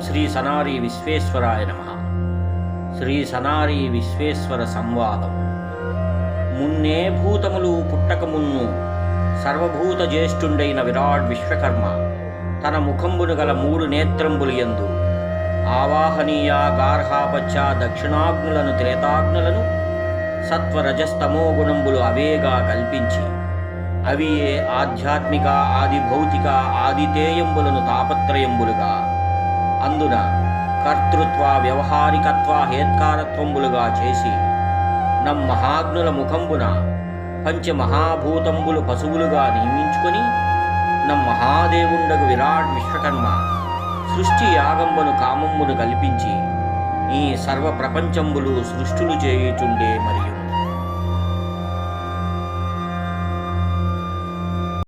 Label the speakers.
Speaker 1: శ్రీ సనారి విశ్వేశ్వరాయ నమః. శ్రీ సనారి విశ్వేశ్వర సంవాదం. మున్నే భూతములు పుట్టకమున్ను సర్వభూత జ్యేష్ఠుండైన విరాట్ విశ్వకర్మ తన ముఖంబును గల 3 నేత్రంబులు యందు ఆవాహనీయ గార్హాపచ్చ దక్షిణాగ్నులను త్రేతాగ్నులను సత్వరజస్తమో గుణంబులు అవేగా కల్పించి అవియే ఆధ్యాత్మిక ఆది భౌతిక ఆదితేయంబులను తాపత్రయంబులుగా అందున కర్తృత్వ వ్యవహారికత్వ హేత్కారత్వంబులుగా చేసి మహాగ్నుల ముఖంబున పంచమహాభూతంబులు పశువులుగా నియమించుకొని మహాదేవుండగు విరాట్ విశ్వకర్మ సృష్టి యాగంబను కామంబును కల్పించి ఈ సర్వ ప్రపంచంబులు సృష్టులు చేయుచుండే మరియు